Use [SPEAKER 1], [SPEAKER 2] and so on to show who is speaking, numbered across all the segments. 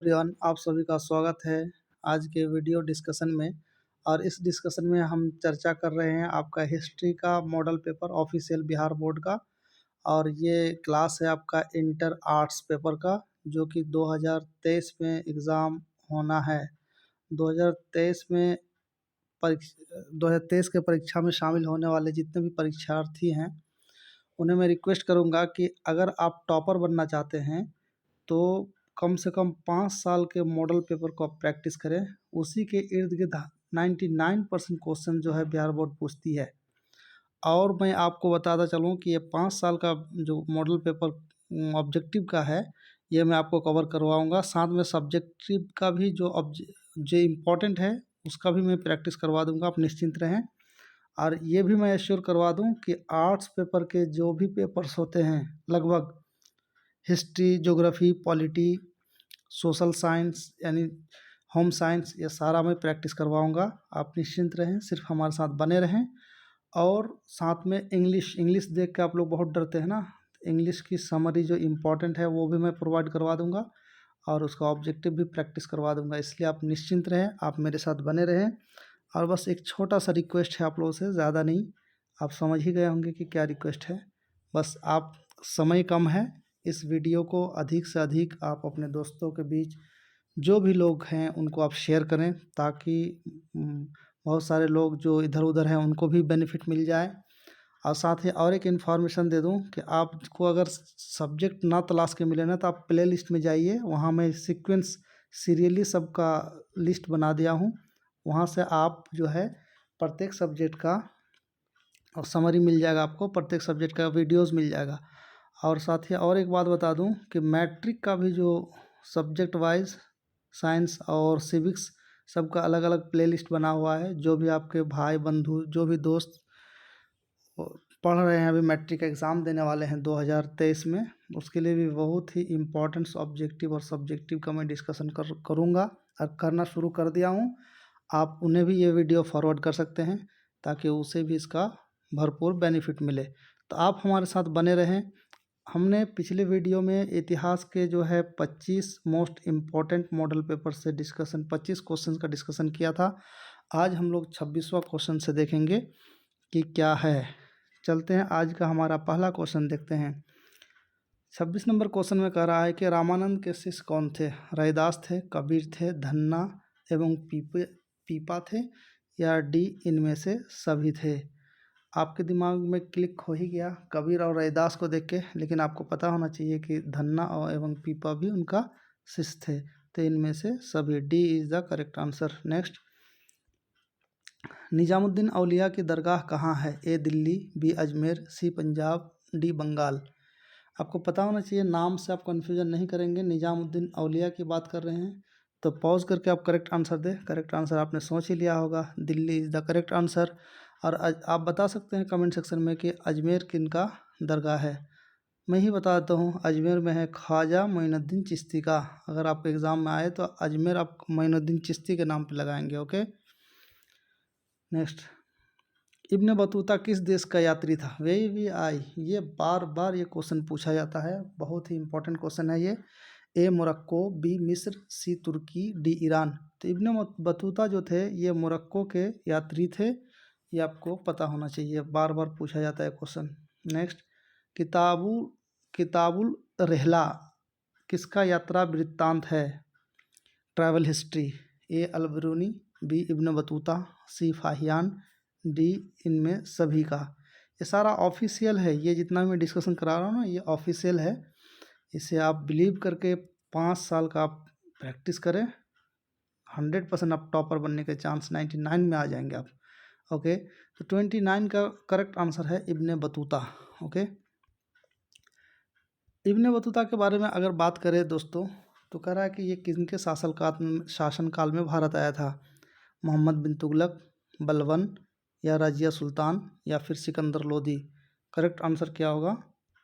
[SPEAKER 1] Everyone, आप सभी का स्वागत है आज के वीडियो डिस्कशन में। और इस डिस्कशन में हम चर्चा कर रहे हैं आपका हिस्ट्री का model paper official Bihar board का। और ये क्लास है आपका इंटर आर्ट्स पेपर का, जो कि 2023 में एग्ज़ाम होना है। 2023 में 2023 के परीक्षा में शामिल होने वाले जितने भी परीक्षार्थी हैं, उन्हें मैं रिक्वेस्ट करूँगा कि अगर आप टॉपर बनना चाहते हैं तो कम से कम 5 साल के मॉडल पेपर को आप प्रैक्टिस करें। उसी के इर्द गिर्द 99% क्वेश्चन जो है बिहार बोर्ड पूछती है। और मैं आपको बताता चलूँ कि ये 5 साल का जो मॉडल पेपर ऑब्जेक्टिव का है, ये मैं आपको कवर करवाऊँगा। साथ में सब्जेक्टिव का भी जो इम्पोर्टेंट है उसका भी मैं प्रैक्टिस करवा दूँगा, आप निश्चिंत रहें। और ये भी मैं एश्योर करवा दूँ कि आर्ट्स पेपर के जो भी पेपर्स होते हैं, लगभग history, geography, polity, social science यानी होम साइंस, ये सारा मैं प्रैक्टिस करवाऊँगा। आप निश्चिंत रहें, सिर्फ हमारे साथ बने रहें। और साथ में इंग्लिश देख के आप लोग बहुत डरते हैं ना, इंग्लिश की समरी जो इम्पोर्टेंट है वो भी मैं प्रोवाइड करवा दूँगा और उसका ऑब्जेक्टिव भी प्रैक्टिस करवा दूँगा। इसलिए आप निश्चिंत रहें, आप मेरे साथ बने रहें। और बस एक छोटा सा रिक्वेस्ट है आप लोगों से, ज़्यादा नहीं, आप समझ ही गए होंगे कि क्या रिक्वेस्ट है। बस आप, समय कम है, इस वीडियो को अधिक से अधिक आप अपने दोस्तों के बीच जो भी लोग हैं उनको आप शेयर करें, ताकि बहुत सारे लोग जो इधर उधर हैं उनको भी बेनिफिट मिल जाए। और साथ ही और एक इन्फॉर्मेशन दे दूं कि आपको अगर सब्जेक्ट ना तलाश के मिले ना, तो आप प्ले लिस्ट में जाइए, वहाँ मैं सीक्वेंस सीरियली सबका लिस्ट बना दिया हूँ। वहाँ से आप जो है प्रत्येक सब्जेक्ट का और समरी मिल जाएगा, आपको प्रत्येक सब्जेक्ट का वीडियोस मिल जाएगा। और साथ ही और एक बात बता दूं कि मैट्रिक का भी जो सब्जेक्ट वाइज साइंस और सिविक्स सबका अलग अलग प्लेलिस्ट बना हुआ है। जो भी आपके भाई बंधु, जो भी दोस्त पढ़ रहे हैं, अभी मैट्रिक एग्ज़ाम देने वाले हैं 2023 में, उसके लिए भी बहुत ही इम्पोर्टेंट ऑब्जेक्टिव और सब्जेक्टिव का मैं डिस्कशन करूँगा और करना शुरू कर दिया हूँ। आप उन्हें भी ये वीडियो फॉरवर्ड कर सकते हैं ताकि उसे भी इसका भरपूर बेनिफिट मिले। तो आप हमारे साथ बने रहें। हमने पिछले वीडियो में इतिहास के जो है 25 मोस्ट इम्पॉर्टेंट मॉडल पेपर से डिस्कशन, 25 क्वेश्चन का डिस्कशन किया था। आज हम लोग 26वां क्वेश्चन से देखेंगे कि क्या है। चलते हैं, आज का हमारा पहला क्वेश्चन देखते हैं। 26 नंबर क्वेश्चन में कह रहा है कि रामानंद के शिष्य कौन थे? रैदास थे, कबीर थे, धन्ना एवं पीपा थे, या डी इनमें से सभी थे? आपके दिमाग में क्लिक हो ही गया कबीर और रैदास को देख के, लेकिन आपको पता होना चाहिए कि धन्ना और एवं पीपा भी उनका शिष्य थे। तो इनमें से सभी, D is the correct answer. Next, Nizamuddin Auliya की दरगाह कहाँ है? A Delhi, B Ajmer, C Punjab, D Bengal. आपको पता होना चाहिए, नाम से आप कन्फ्यूजन नहीं करेंगे। निजामुद्दीन औलिया की बात कर रहे हैं तो पॉज करके आप करेक्ट आंसर दें। करेक्ट आंसर आपने सोच ही लिया होगा, Delhi is the correct answer. और आप बता सकते हैं कमेंट सेक्शन में कि अजमेर किन का दरगाह है। मैं ही बता देता हूँ, अजमेर में है ख्वाजा मोइनुद्दीन चिश्ती का। अगर आपके एग्ज़ाम में आए तो अजमेर आप मोइनुद्दीन चिश्ती के नाम पे लगाएंगे। ओके, नेक्स्ट, इब्न बतूता किस देश का यात्री था? वे भी आई, ये बार बार ये क्वेश्चन पूछा जाता है, बहुत ही इंपॉर्टेंट क्वेश्चन है ये। ए मोरक्को, बी मिस्र, सी तुर्की, डी ईरान। तो इब्न बतूता जो थे ये मोरक्को के यात्री थे, ये आपको पता होना चाहिए, बार बार पूछा जाता है क्वेश्चन। नेक्स्ट, किताबुल किताबुल रहला किसका यात्रा वृत्तांत है? Travel history. A Alberuni, B Ibn Battuta, C Fahien, D इनमें सभी का। ये सारा ऑफिशियल है, ये जितना भी मैं डिस्कशन करा रहा हूँ ना, ये ऑफिशियल है। इसे आप बिलीव करके 5 साल का आप प्रैक्टिस करें, 100% आप टॉपर बनने के चांस 99 में आ जाएंगे आप। ओके, तो 29 का करेक्ट आंसर है Ibn Battuta. Okay, Ibn Battuta के बारे में अगर बात करें दोस्तों, तो कह रहा है कि ये किनके शासनकाल में भारत आया था? मोहम्मद बिन तुगलक, बलबन, या रजिया सुल्तान, या फिर सिकंदर लोदी। करेक्ट आंसर क्या होगा?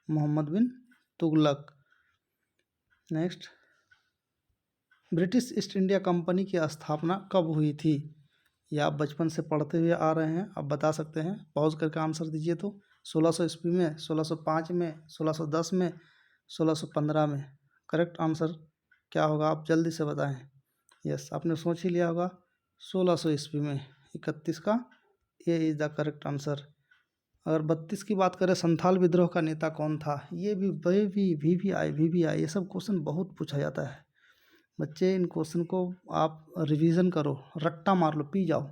[SPEAKER 1] Mohammad bin Tughlaq. Next, British East India Company की स्थापना कब हुई थी? ये आप बचपन से पढ़ते हुए आ रहे हैं, आप बता सकते हैं, पॉज करके आंसर दीजिए। तो 1600 ईस्वी में, 1605 में, 1610 में, 1615 में। करेक्ट आंसर क्या होगा, आप जल्दी से बताएं। यस, आपने सोच ही लिया होगा, 1600 ईस्वी में 31 का, ये इज द करेक्ट आंसर। अगर 32 की बात करें, संथाल विद्रोह का नेता कौन था, ये भी वीवीआई ये सब क्वेश्चन बहुत पूछा जाता है बच्चे। इन क्वेश्चन को आप रिवीजन करो, रट्टा मार लो, पी जाओ।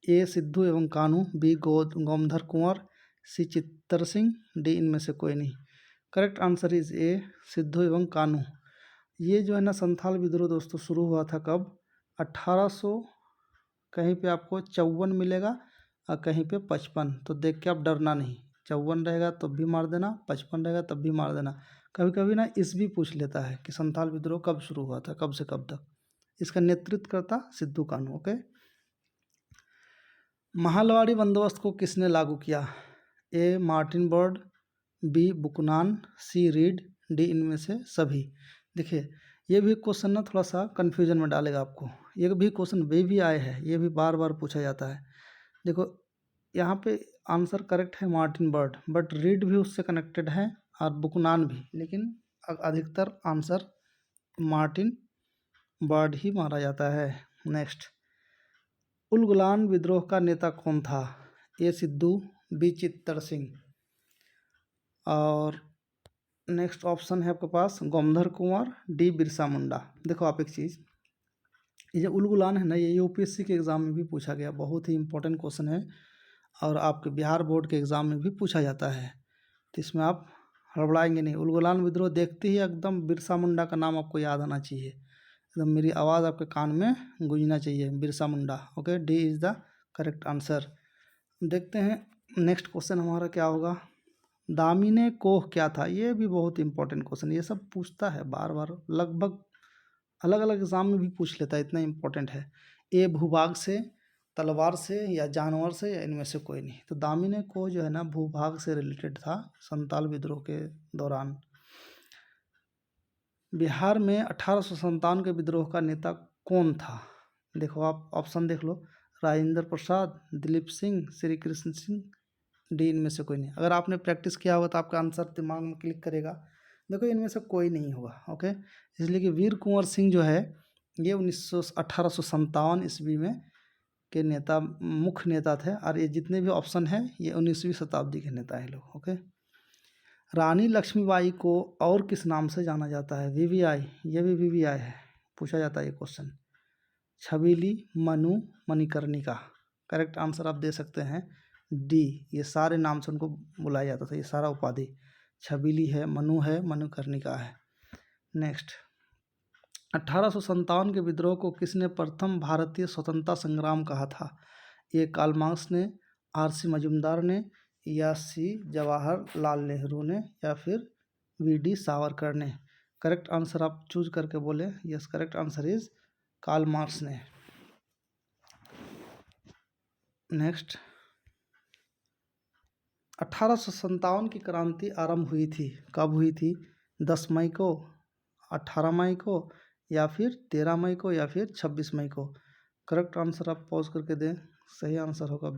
[SPEAKER 1] ए सिद्धू एवं कानू, बी गोमधर कुंवर, सी चित्तर सिंह, डी इनमें से कोई नहीं। Correct answer is a Sidhu एवं कानू। ये जो है ना संथाल विद्रोह दोस्तों शुरू हुआ था कब, 1800 कहीं पे आपको 54 मिलेगा और कहीं पे 55। तो देख के आप डरना नहीं, 54 रहेगा तब भी मार देना, 55 रहेगा तब भी मार देना। कभी कभी ना इस भी पूछ लेता है कि संथाल विद्रोह कब शुरू हुआ था, कब से कब तक। इसका नेतृत्व करता सिद्धू कानू। ओके, महालवाड़ी बंदोबस्त को किसने लागू किया, ए मार्टिन बर्ड, बी बुकनान, सी रीड, डी इनमें से सभी। देखिए ये भी क्वेश्चन ना थोड़ा सा कन्फ्यूजन में डालेगा आपको। ये भी क्वेश्चन भी आए हैं, ये भी बार बार पूछा जाता है। देखो यहाँ पे आंसर करेक्ट है मार्टिन बर्ड, बट रीड भी उससे कनेक्टेड है और बुकनान भी, लेकिन अधिकतर आंसर मार्टिन बर्ड ही मारा जाता है। नेक्स्ट, उलगुलान विद्रोह का नेता कौन था, ए सिद्धू, बी चित्तर सिंह, और नेक्स्ट ऑप्शन है आपके पास गोमधर कुंवर, डी बिरसा मुंडा। देखो आप एक चीज़, ये जो उलगुलान है ना, ये यूपीएससी के एग्ज़ाम में भी पूछा गया, बहुत ही इंपॉर्टेंट क्वेश्चन है और आपके बिहार बोर्ड के एग्ज़ाम में भी पूछा जाता है। तो इसमें आप हड़बड़ाएंगे नहीं। उलगुलान विद्रोह देखते ही एकदम बिरसा मुंडा का नाम आपको याद आना चाहिए, एकदम मेरी आवाज़ आपके कान में गूंजना चाहिए, Birsa Munda. Okay, D is the correct answer. देखते हैं नेक्स्ट क्वेश्चन हमारा क्या होगा। दामिने कोह क्या था, ये भी बहुत इंपॉर्टेंट क्वेश्चन, ये सब पूछता है बार बार, लगभग अलग अलग एग्जाम में भी पूछ लेता है, इतना इंपॉर्टेंट है। ए भूभाग से, तलवार से, या जानवर से, या इनमें से कोई नहीं। तो दामिने कोह जो है ना भूभाग से रिलेटेड था संताल विद्रोह के दौरान। बिहार में 1857 के विद्रोह का नेता कौन था, देखो आप ऑप्शन देख लो, राजेंद्र प्रसाद, दिलीप सिंह, श्री कृष्ण सिंह, डी इनमें से कोई नहीं। अगर आपने प्रैक्टिस किया होगा तो आपका आंसर दिमाग में क्लिक करेगा। देखो इनमें से कोई नहीं होगा। ओके, इसलिए कि वीर कुंवर सिंह जो है ये 1857 ईस्वी में के नेता, मुख्य नेता थे, और ये जितने भी ऑप्शन है ये 19वीं शताब्दी के नेता है लोग। ओके, रानी लक्ष्मीबाई को और किस नाम से जाना जाता है, वीवीआई, ये भी वीवीआई है, पूछा जाता है ये question. Chhabili, Manu, Manikarnika. Correct answer आप दे सकते हैं डी, ये सारे नाम से उनको बुलाया जाता था, ये सारा उपाधि, छबीली है, मनु है, मणिकर्णिका है। नेक्स्ट, 1857 के विद्रोह को किसने प्रथम भारतीय स्वतंत्रता संग्राम कहा था, ए कार्ल मार्क्स ने, आर.सी. मजूमदार ने, या सी जवाहरलाल नेहरू ने, या फिर वी.डी. सावरकर ने। करेक्ट आंसर आप चूज करके बोले। Yes, correct answer is Karl Marx ने। नेक्स्ट, 1857 की क्रांति आरंभ हुई थी, कब हुई थी, 10 मई को, 18 मई को, या फिर 13 मई को, या फिर 26 मई को। करेक्ट आंसर आप पॉज करके दें, सही आंसर होगा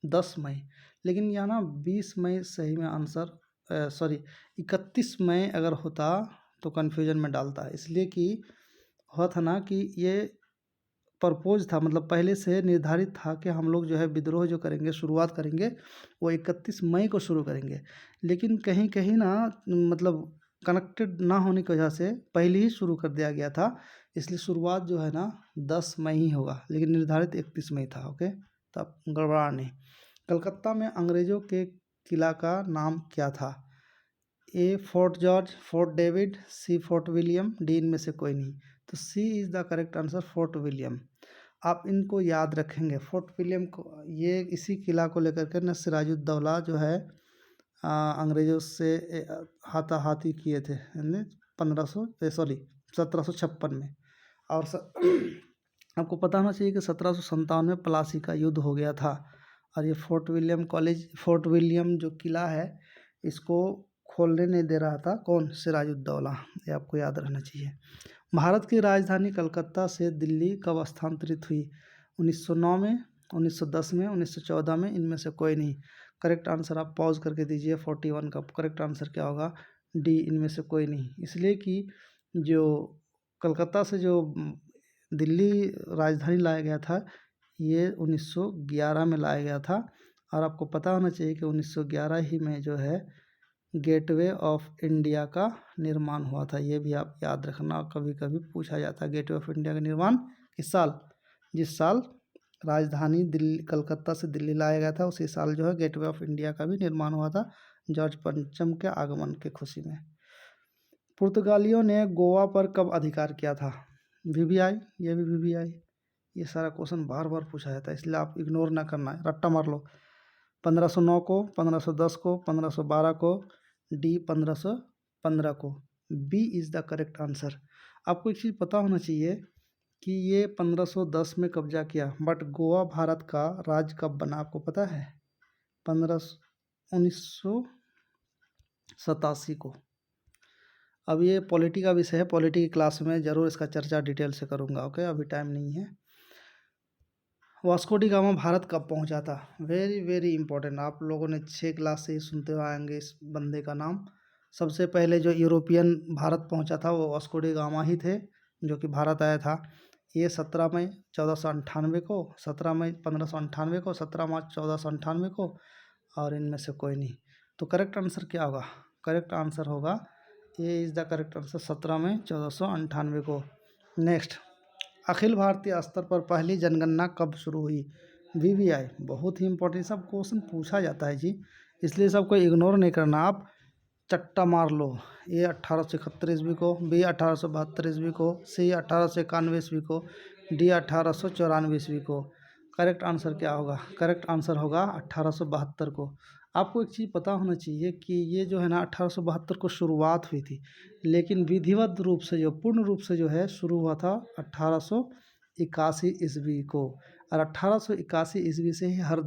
[SPEAKER 1] 10 मई। लेकिन यहाँ ना 20 मई सही में आंसर, सॉरी 31 मई अगर होता तो कन्फ्यूजन में डालता है, इसलिए कि हुआ था ना कि ये परपोज था, मतलब पहले से निर्धारित था कि हम लोग जो है विद्रोह जो करेंगे, शुरुआत करेंगे वो 31 मई को शुरू करेंगे। लेकिन कहीं कहीं ना मतलब कनेक्टेड ना होने की वजह से पहले ही शुरू कर दिया गया था, इसलिए शुरुआत जो है ना 10 मई ही होगा, लेकिन निर्धारित 31 मई था। ओके, तब गड़बड़ा नहीं। कलकत्ता में अंग्रेज़ों के किला का नाम क्या था, A Fort George, Fort David, C Fort William, D इनमें से कोई नहीं। तो C is the correct answer, Fort William. आप इनको याद रखेंगे, फोर्ट विलियम को, ये इसी किला को लेकर के न सिराजुद्दौला जो है अंग्रेज़ों से हाथाहाथी किए थे 1756 में। और आपको पता होना चाहिए कि 1757 में प्लासी का युद्ध हो गया था, और ये फोर्ट विलियम जो किला है इसको खोलने नहीं दे रहा था कौन, सिराजुद्दौला, ये आपको याद रहना चाहिए। भारत की राजधानी कलकत्ता से दिल्ली कब स्थानांतरित हुई, 1909 में, 1910 में, 1914 में, इनमें से कोई नहीं। करेक्ट आंसर आप पॉज करके दीजिए, 41 का करेक्ट आंसर क्या होगा, डी, इनमें से कोई नहीं। इसलिए कि जो कलकत्ता से जो दिल्ली राजधानी लाया गया था, ये 1911 में लाया गया था। और आपको पता होना चाहिए कि 1911 ही में जो है गेटवे ऑफ इंडिया का निर्माण हुआ था। ये भी आप याद रखना, कभी कभी पूछा जाता है गेटवे ऑफ इंडिया का निर्माण किस साल, जिस साल राजधानी दिल्ली कलकत्ता से दिल्ली लाया गया था उसी साल जो है गेटवे ऑफ इंडिया का भी निर्माण हुआ था, जॉर्ज पंचम के आगमन के खुशी में। पुर्तगालियों ने गोवा पर कब अधिकार किया था? वीवीआई, ये भी वीवीआई। ये सारा क्वेश्चन बार बार पूछा जाता है, इसलिए आप इग्नोर ना करना है, रट्टा मार लो। 1509 को, 1510 को, 1512 को, डी 1515 को। B is the correct answer. आपको एक चीज़ पता होना चाहिए कि ये 1510 में कब्जा किया, बट गोवा भारत का राज्य कब बना आपको पता है? 1987 को। अब ये पॉलिटी का विषय है, पॉलिटी की क्लास में ज़रूर इसका चर्चा डिटेल से करूँगा। ओके, अभी टाइम नहीं है। वास्को डी गामा भारत कब पहुंचा था? वेरी वेरी इंपॉर्टेंट, आप लोगों ने 6 क्लास से ही सुनते हुए आएंगे इस बंदे का नाम। सबसे पहले जो यूरोपियन भारत पहुंचा था वो वास्को डी गामा ही थे, जो कि भारत आया था। ये 17 मई 1498 को, 17 मई 1598 को, 17 मार्च 1498 को, और इनमें से कोई नहीं। तो करेक्ट आंसर क्या होगा? करेक्ट आंसर होगा, ये इज़ द करेक्ट आंसर, 17 मई 1498 को। नेक्स्ट, अखिल भारतीय स्तर पर पहली जनगणना कब शुरू हुई? वीवीआई, बहुत ही इंपॉर्टेंट, सब क्वेश्चन पूछा जाता है जी, इसलिए सबको इग्नोर नहीं करना, आप चट्टा मार लो। ए 1871 ईस्वी को, बी 1872 ईस्वी को, सी 1891 ईस्वी को, डी 1894 ईस्वी को। करेक्ट आंसर क्या होगा? करेक्ट आंसर होगा 1872 को। आपको एक चीज़ पता होना चाहिए कि ये जो है ना 1872 को शुरुआत हुई थी, लेकिन विधिवत रूप से जो पूर्ण रूप से जो है शुरू हुआ था 1881 ईस्वी को। और 1881 ईस्वी से ही हर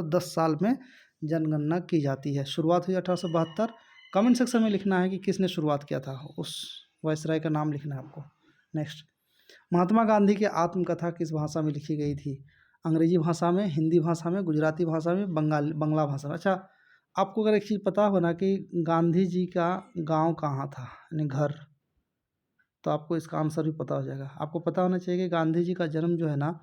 [SPEAKER 1] 10 साल में जनगणना की जाती है। शुरुआत हुई 1872। कमेंट सेक्शन में लिखना है कि किसने शुरुआत किया था, उस वायसराय का नाम लिखना है आपको। नेक्स्ट, महात्मा गांधी की आत्मकथा किस भाषा में लिखी गई थी? अंग्रेजी भाषा में, हिंदी भाषा में, गुजराती भाषा में, बंगला भाषा में। अच्छा, आपको अगर एक चीज़ पता हो ना कि गांधी जी का गांव कहाँ था, यानी घर, तो आपको इसका आंसर भी पता हो जाएगा। आपको पता होना चाहिए कि गांधी जी का जन्म जो है ना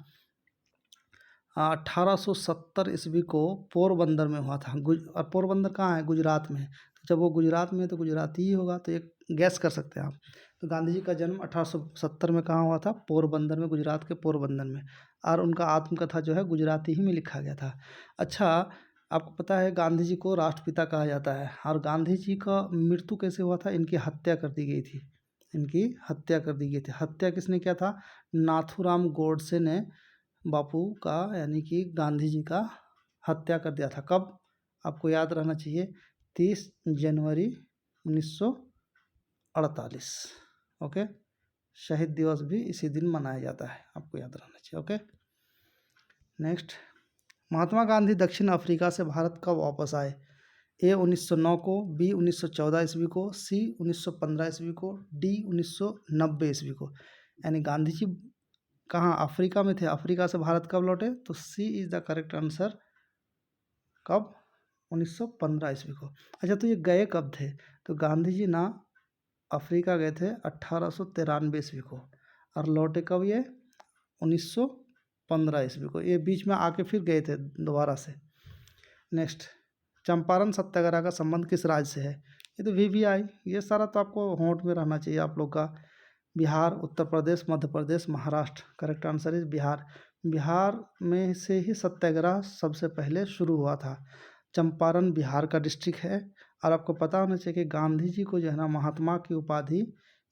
[SPEAKER 1] 1870 ईस्वी को पोरबंदर में हुआ था। और पोरबंदर कहाँ है? गुजरात में है। तो जब वो गुजरात में है तो गुजराती ही होगा, तो एक गैस कर सकते हैं आप। तो गांधी जी का जन्म 1870 में कहाँ हुआ था? पोरबंदर में, गुजरात के पोरबंदर में। और उनका आत्मकथा जो है गुजराती ही में लिखा गया था। अच्छा, आपको पता है गांधी जी को राष्ट्रपिता कहा जाता है, और गांधी जी का मृत्यु कैसे हुआ था? इनकी हत्या कर दी गई थी, इनकी हत्या कर दी गई थी। हत्या किसने किया था? नाथूराम गोडसे ने बापू का, यानी कि गांधी जी का हत्या कर दिया था। कब? आपको याद रहना चाहिए, 30 जनवरी 1948। ओके, शहीद दिवस भी इसी दिन मनाया जाता है, आपको याद रहना चाहिए। ओके, नेक्स्ट, महात्मा गांधी दक्षिण अफ्रीका से भारत कब वापस आए? ए 1909 को, बी 1914 ईस्वी को, सी 1915 ईस्वी को, डी 1990 ईस्वी को। यानी गांधी जी कहाँ? अफ्रीका में थे। अफ्रीका से भारत कब लौटे? तो C is the correct answer. कब? 1915 ईस्वी को। अच्छा, तो ये गए कब थे? तो गांधी जी ना अफ्रीका गए थे 1893 ईस्वी को, और लौटे कब? ये 1915 ईस्वी को। ये बीच में आके फिर गए थे दोबारा से। नेक्स्ट, चंपारण सत्याग्रह का संबंध किस राज्य से है? ये तो वीवीआई, ये सारा तो आपको होंठ में रहना चाहिए आप लोग का। Bihar, Uttar Pradesh, Madhya Pradesh, Maharashtra. Correct answer is Bihar. Bihar में से ही सत्याग्रह सबसे पहले शुरू हुआ था। चंपारण बिहार का डिस्ट्रिक्ट है। और आपको पता होना चाहिए कि गांधी जी को जो है ना महात्मा की उपाधि,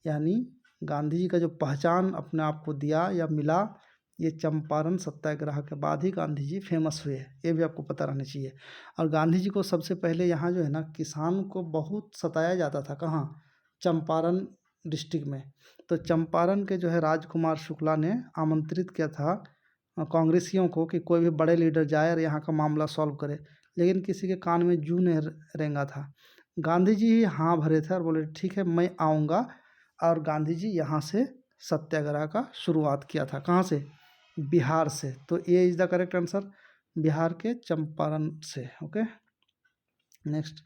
[SPEAKER 1] यानी गांधी जी का जो पहचान अपने आप को दिया या मिला, ये चंपारण सत्याग्रह के बाद ही गांधी जी फेमस हुए, ये भी आपको पता रहना चाहिए। और गांधी जी को सबसे पहले यहाँ जो है ना किसान को बहुत सताया जाता था। कहाँ? चंपारण डिस्ट्रिक्ट में। तो चंपारण के जो है राजकुमार शुक्ला ने आमंत्रित किया था कांग्रेसियों को कि कोई भी बड़े लीडर जाए और यहाँ का मामला सॉल्व करे, लेकिन किसी के कान में जू नहीं रेंगा था। गांधी जी ही हाँ भरे थे और बोले ठीक है मैं आऊँगा, और गांधी जी यहाँ से सत्याग्रह का शुरुआत किया था। कहाँ से? बिहार से। तो ये is the correct answer, Bihar के चंपारण से। ओके, नेक्स्ट,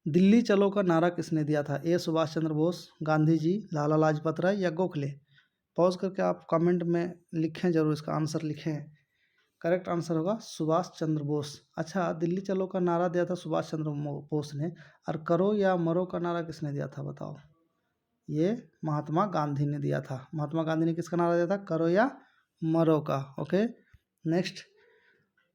[SPEAKER 1] दिल्ली चलो का नारा किसने दिया था? ए सुभाष चंद्र बोस, गांधी जी, लाला लाजपत राय या गोखले? पॉज करके आप कमेंट में लिखें, ज़रूर इसका आंसर लिखें। करेक्ट आंसर होगा सुभाष चंद्र बोस। अच्छा, दिल्ली चलो का नारा दिया था सुभाष चंद्र बोस ने, और करो या मरो का नारा किसने दिया था बताओ? ये महात्मा गांधी ने दिया था। महात्मा गांधी ने किसका नारा दिया था? करो या मरो का। ओके, नेक्स्ट,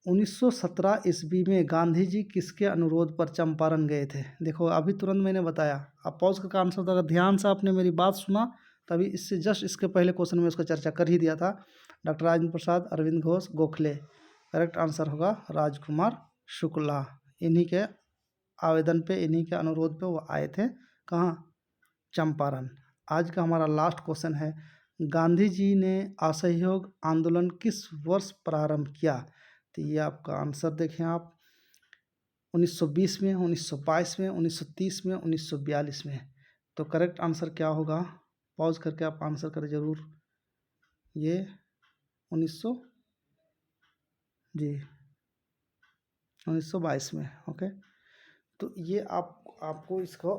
[SPEAKER 1] 1917 ईस्वी में गांधी जी किसके अनुरोध पर चंपारण गए थे? देखो अभी तुरंत मैंने बताया, आप पॉज करके आंसर दो। अगर ध्यान से आपने मेरी बात सुना तभी इससे जस्ट इसके पहले क्वेश्चन में उसका चर्चा कर ही दिया था। Doctor Rajendra Prasad, Arvind Ghosh, Gokhale. Correct answer होगा राजकुमार शुक्ला। इन्हीं के आवेदन पे, इन्हीं के अनुरोध पे वो आए थे। कहाँ? चंपारण। आज का हमारा लास्ट क्वेश्चन है, गांधी जी ने असहयोग आंदोलन किस वर्ष प्रारंभ किया? तो ये आपका आंसर देखें आप, 1920 में, 1922 में, 1930 में, 1942 में। तो करेक्ट आंसर क्या होगा? पॉज करके आप आंसर करें ज़रूर। ये 1900 जी 1922 में। ओके, तो ये आपको इसको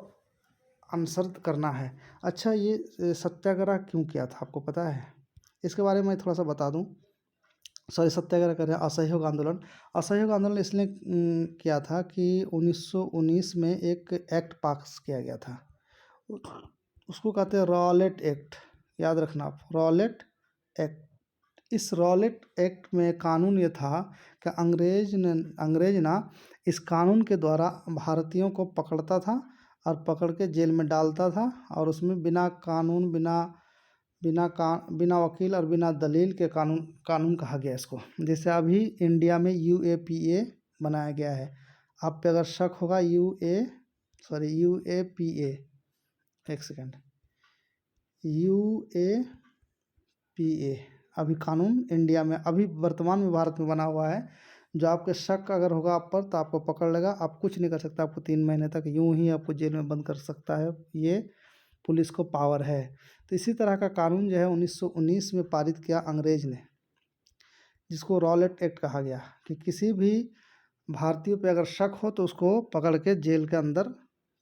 [SPEAKER 1] आंसर करना है। अच्छा, ये सत्याग्रह क्यों किया था आपको पता है? इसके बारे में थोड़ा सा बता दूं। सॉरी, सत्याग्रह कर रहे हैं, असहयोग आंदोलन। असहयोग आंदोलन इसलिए किया था कि 1919 में एक एक्ट पास किया गया था, उसको कहते हैं रॉलेट एक्ट। याद रखना आप, रॉलेट एक्ट। इस रॉलेट एक्ट में कानून ये था कि अंग्रेज ना इस कानून के द्वारा भारतीयों को पकड़ता था और पकड़ के जेल में डालता था, और उसमें बिना कानून, बिना वकील और बिना दलील के कानून कहा गया इसको। जैसे अभी इंडिया में UAPA बनाया गया है। आप पे अगर शक होगा, UAPA, एक सेकेंड, UAPA अभी कानून इंडिया में, अभी वर्तमान में भारत में बना हुआ है। जो आपके शक अगर होगा आप पर, तो आपको पकड़ लेगा, आप कुछ नहीं कर सकता, आपको 3 महीने तक यूं ही आपको जेल में बंद कर सकता है। ये पुलिस को पावर है। तो इसी तरह का कानून जो है 1919 में पारित किया अंग्रेज ने, जिसको रॉलेट एक्ट कहा गया, कि किसी भी भारतीय पे अगर शक हो तो उसको पकड़ के जेल के अंदर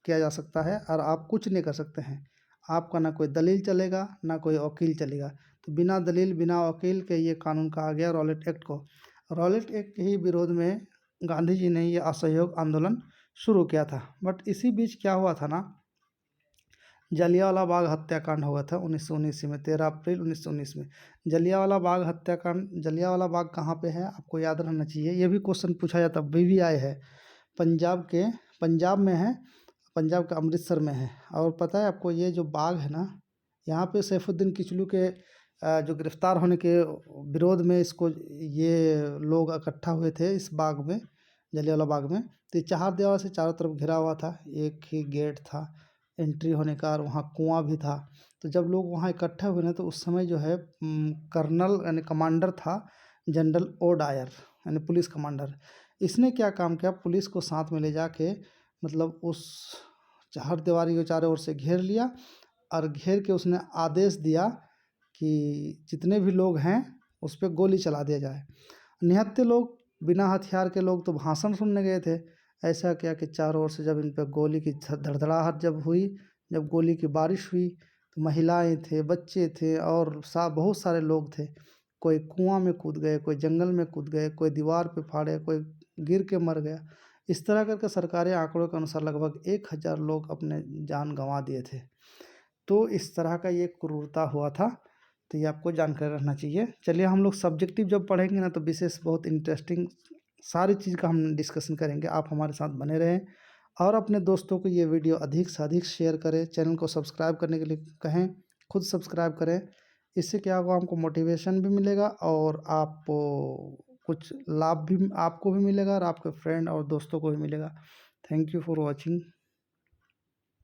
[SPEAKER 1] किया जा सकता है, और आप कुछ नहीं कर सकते हैं। आपका ना कोई दलील चलेगा, ना कोई वकील चलेगा। तो बिना दलील, बिना वकील के ये कानून कहा गया रॉलेट एक्ट को। रॉलेट एक्ट के ही विरोध में गांधी जी ने ये असहयोग आंदोलन शुरू किया था। बट इसी बीच क्या हुआ था ना, जलियांवाला बाग हत्याकांड हुआ था 1919 में, 13 अप्रैल 1919 में। जलियांवाला बाग हत्याकांड, जलियांवाला बाग कहाँ पे है आपको याद रहना चाहिए। ये भी क्वेश्चन पूछा जाता, अभी भी आए है। पंजाब में है, पंजाब के अमृतसर में है। और पता है आपको, ये जो बाग है ना, यहाँ पे सैफुद्दीन किचलू के जो गिरफ्तार होने के विरोध में इसको, ये लोग इकट्ठा हुए थे इस बाग में, जलियांवाला बाग में। तो ये 4 दीवार से चारों तरफ घिरा हुआ था, एक ही गेट था एंट्री होने का, और वहाँ कुआं भी था। तो जब लोग वहाँ इकट्ठे हुए ना, तो उस समय जो है कर्नल यानी कमांडर था जनरल ओ डायर, यानी पुलिस कमांडर। इसने क्या काम किया, पुलिस को साथ में ले जाके, मतलब उस हर दीवारी को चारों ओर से घेर लिया, और घेर के उसने आदेश दिया कि जितने भी लोग हैं उस पर गोली चला दिया जाए। निहत्थे लोग, बिना हथियार के लोग तो भाषण सुनने गए थे। ऐसा किया कि चारों ओर से जब इन पर गोली की धड़धड़ाहट जब हुई, जब गोली की बारिश हुई, तो महिलाएं थे, बच्चे थे, और बहुत सारे लोग थे। कोई कुआं में कूद गए, कोई जंगल में कूद गए, कोई दीवार पे फाड़े, कोई गिर के मर गया। इस तरह करके सरकारी आंकड़ों के अनुसार लगभग 1000 लोग अपने जान गंवा दिए थे। तो इस तरह का ये क्रूरता हुआ था। तो ये आपको जानकारी रखना चाहिए। चलिए, हम लोग सब्जेक्टिव जब पढ़ेंगे ना, तो विशेष बहुत इंटरेस्टिंग सारी चीज़ का हम डिस्कशन करेंगे। आप हमारे साथ बने रहें, और अपने दोस्तों को ये वीडियो अधिक से अधिक शेयर करें। चैनल को सब्सक्राइब करने के लिए कहें, खुद सब्सक्राइब करें। इससे क्या होगा, हमको मोटिवेशन भी मिलेगा, और आपको कुछ लाभ भी आपको भी मिलेगा, और आपके फ्रेंड और दोस्तों को भी मिलेगा। Thank you for watching.